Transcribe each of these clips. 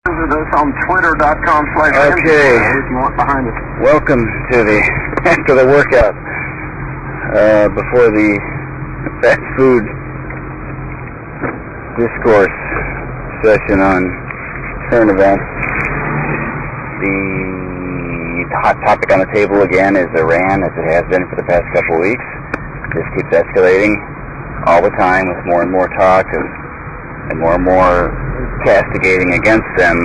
Visit us on twitter.com/. Okay. If you want behind us. Welcome to the after the workout, before the fast food discourse session on current events. The hot topic on the table again is Iran, as it has been for the past couple of weeks. This keeps escalating all the time with more and more talk and more castigating against them.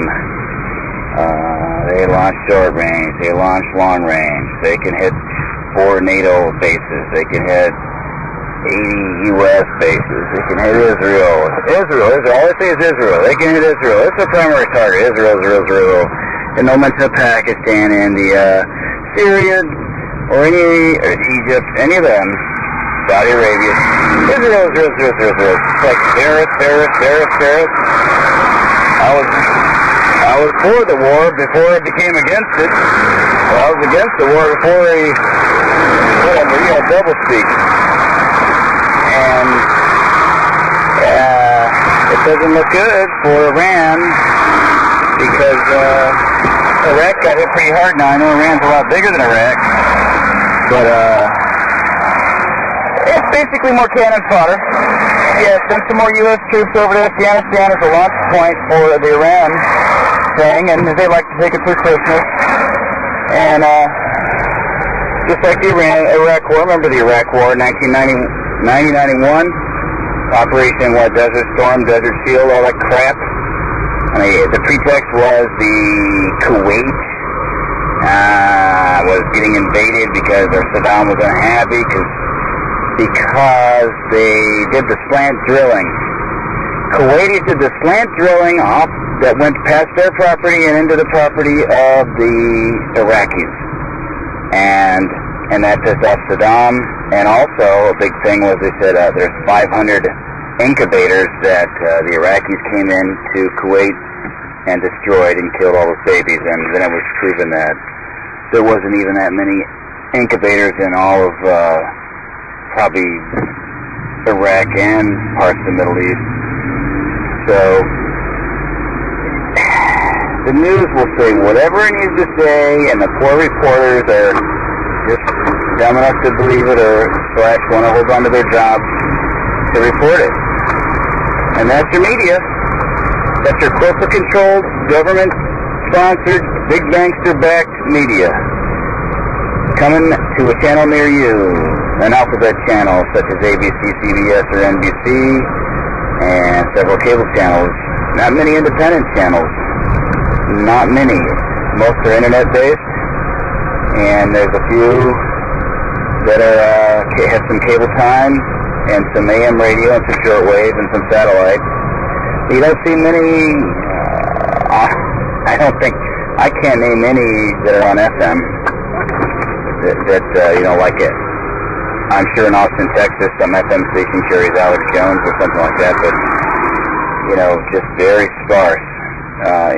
They launch short range, they launch long range, they can hit 4 NATO bases, they can hit 80 U.S. bases, they can hit Israel. All I say is Israel. They can hit Israel. It's their primary target. Israel. And no mention of Pakistan, India, Syria, or Egypt, any of them. Saudi Arabia. Israel. It's like Paris. I was for the war before I became against it. Well, I was against the war before double speak. And it doesn't look good for Iran because Iraq got hit pretty hard. Now I know Iran's a lot bigger than Iraq, but it's basically more cannon fodder. Yeah, send some more U.S. troops over to Afghanistan as a launch point for the Iran thing, and they like to take it through Christmas. And just like the Iraq War, remember the Iraq War, 1991? Operation Desert Storm, Desert Shield, all that crap. And the pretext was the Kuwait was getting invaded because Saddam was unhappy because they did the slant drilling. Kuwaitis did the slant drilling off that went past their property and into the property of the Iraqis. And that pissed off Saddam. And also, a big thing was they said there's 500 incubators that the Iraqis came into Kuwait and destroyed and killed all those babies. And then it was proven that there wasn't even that many incubators in all of probably Iraq and parts of the Middle East. So the news will say whatever it needs to say, and the poor reporters are just dumb enough to believe it or / want to hold on to their jobs to report it. And that's your media. That's your corporate-controlled, government-sponsored, big bankster-backed media. Coming to a channel near you, an alphabet channel such as ABC, CBS, or NBC, and several cable channels. Not many independent channels. Not many. Most are internet-based, and there's a few that have some cable time and some AM radio and some shortwave and some satellite. You don't see many. I can't name any that are on FM that like it. I'm sure in Austin, Texas, some FM station carries Alex Jones or something like that, but just very sparse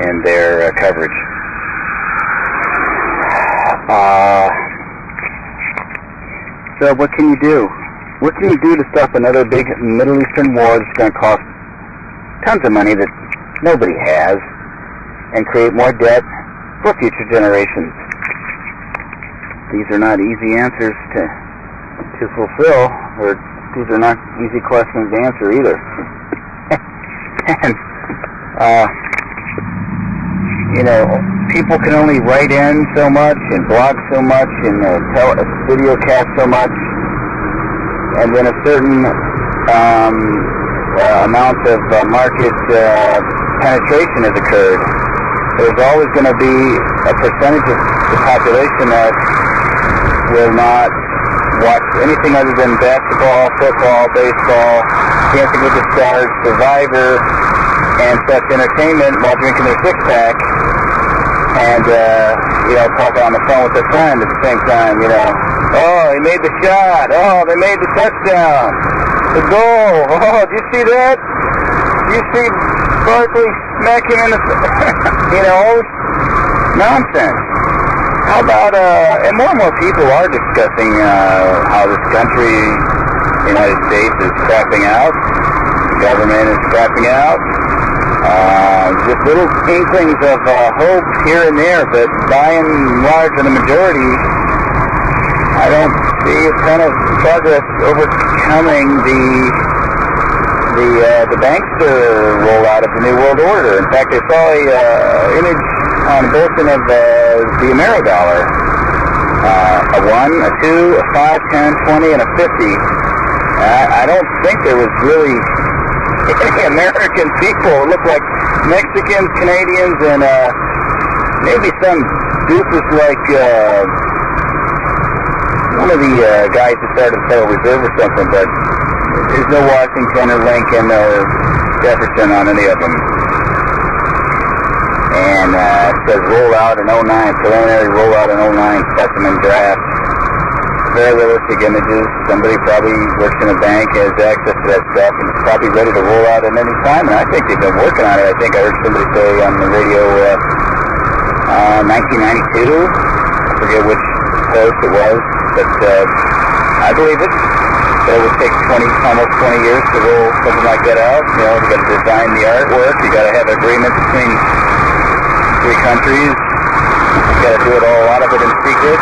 in their coverage. So what can you do? What can you do to stop another big Middle Eastern war that's going to cost tons of money that nobody has and create more debt for future generations? These are not easy answers to fulfill, or these are not easy questions to answer either. And people can only write in so much and blog so much and video cast so much, and then a certain amount of market penetration has occurred. There's always going to be a percentage of the population that will not watch anything other than basketball, football, baseball, Dancing with the Stars, Survivor, and such entertainment while drinking their six-pack and, talk on the phone with their friend at the same time, Oh, he made the shot. Oh, they made the touchdown. The goal. Oh, did you see that? Did you see Barkley smack him in the... all this nonsense. How about, and more people are discussing how this country, the United States, is crapping out. The government is crapping out. Just little inklings of hope here and there, but by and large, in the majority, I don't see a ton of progress overcoming the bankster rollout of the New World Order. In fact, I saw a image on a bulletin of the Ameridollar. A 1, a 2, a 5, 10, 20, and a 50. I don't think there was really any American people. It looked like Mexicans, Canadians, and maybe some doofus like one of the guys who started the Federal Reserve or something, but there's no Washington or Lincoln or Jefferson on any of them. And it says rollout in 09, preliminary rollout in 09, specimen draft. Very realistic images. Somebody probably works in a bank, has access to that stuff, and is probably ready to roll out at any time. And I think they've been working on it. I think I heard somebody say on the radio 1992. I forget which post it was, but I believe it. So it would take almost 20 years to roll something like that out. You know, you've got to design the artwork. You've got to have agreement between 3 countries. You've got to do it all, a lot of it in secret.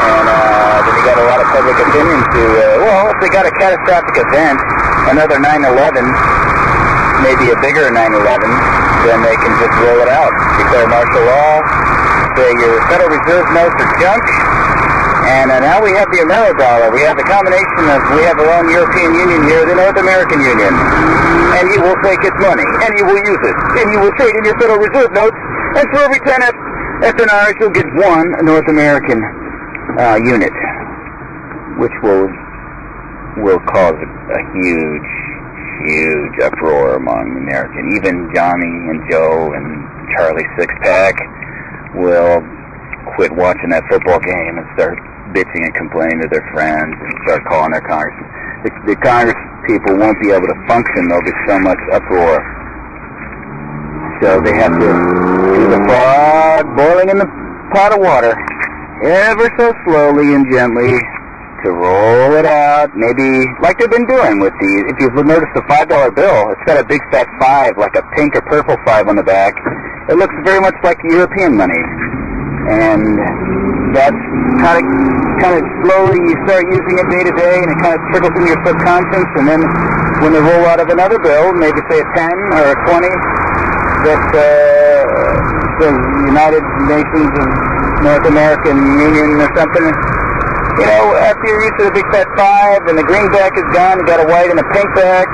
And then you got a lot of public opinion to, well, if they got a catastrophic event, another 9/11, maybe a bigger 9/11, then they can just roll it out. Declare martial law, say your Federal Reserve notes are junk, and now we have the Ameridollar. We have the combination of, we have our own European Union here, the North American Union. And you will take its money, and you will use it, and you will say it in your Federal Reserve notes, and for every 10 FNRs, you'll get 1 North American unit, which will cause a huge uproar among Americans. Even Johnny and Joe and Charlie Six-Pack will quit watching that football game and start bitching and complaining to their friends and start calling their Congress. The Congress people won't be able to function. There'll be so much uproar. So they have to do the frog boiling in the pot of water, ever so slowly and gently, to roll it out, maybe like they've been doing with the, if you've noticed the $5 bill, it's got a big fat 5, like a pink or purple 5 on the back. It looks very much like European money. And that's kind of slowly you start using it day to day, and it kind of trickles in your subconscious, and then when they roll out of another bill, maybe say a 10 or a 20, that the United Nations of North American Union or something, you know, after you're used to the big fat 5 and the greenback is gone, you got a white and a pink back,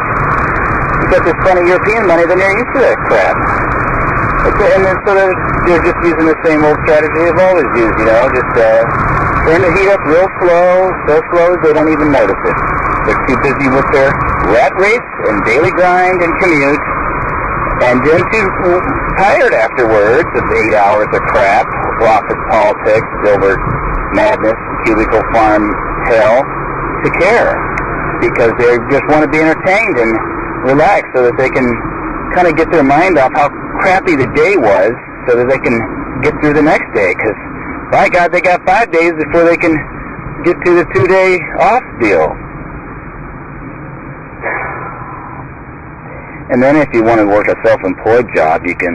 you got this funny European money, then you're used to that crap. And then so they're just using the same old strategy they've always used, you know, just turn the heat up real slow, so slow they don't even notice it. They're too busy with their rat race and daily grind and commute, and then too tired afterwards of 8 hours of crap, office politics, over madness, cubicle farm hell, to care, because they just want to be entertained and relax so that they can kind of get their mind off how crappy the day was, so that they can get through the next day, because by God, they got 5 days before they can get to the 2-day off deal. And then if you want to work a self-employed job, you can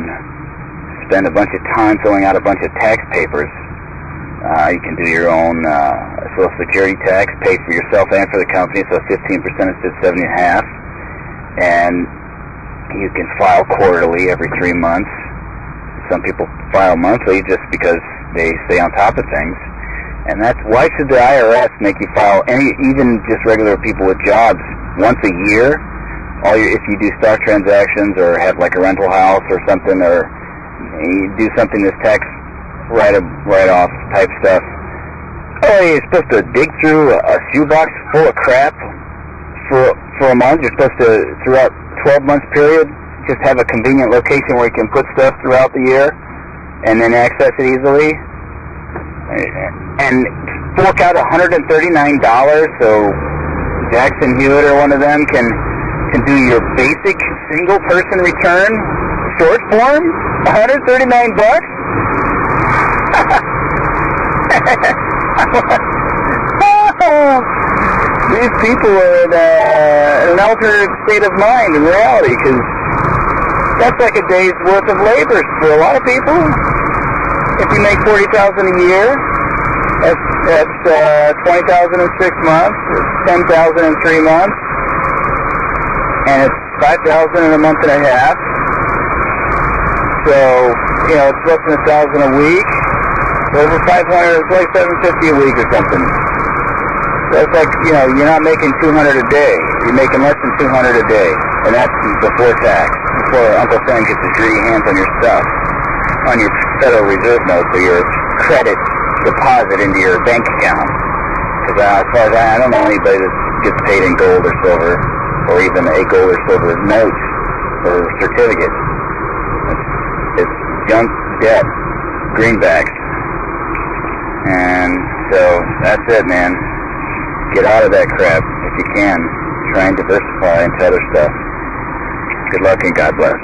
spend a bunch of time filling out a bunch of tax papers. You can do your own Social Security tax, pay for yourself and for the company, so 15% instead of 70.5%. And you can file quarterly every 3 months. Some people file monthly just because they stay on top of things. And that's why should the IRS make you file even just regular people with jobs once a year? If you do stock transactions or have like a rental house or something, or you do something that's tax write-off type stuff. Oh, you're supposed to dig through a shoebox full of crap for a month. You're supposed to, throughout 12-month period, just have a convenient location where you can put stuff throughout the year and then access it easily. And fork out $139 so Jackson Hewitt or one of them can do your basic single-person return short form. $139. These people are in an altered state of mind in reality, because That's like a day's worth of labor for a lot of people. If you make $40,000 a year, that's $20,000 in 6 months, $10,000 in 3 months, and it's $5,000 in a month and a half. So, you know, it's less than $1,000 a week. Over 500, it's like $750 a week or something. So it's like, you know, you're not making $200 a day. You're making less than $200 a day, and that's before tax. Before Uncle Sam gets his greedy hands on your stuff, on your Federal Reserve notes or your credit deposit into your bank account. Because as far as I don't know anybody that gets paid in gold or silver, or even a gold or silver note or certificate. It's junk debt, greenbacks. And so that's it, man. Get out of that crap if you can. Try and diversify into other stuff. Good luck and God bless.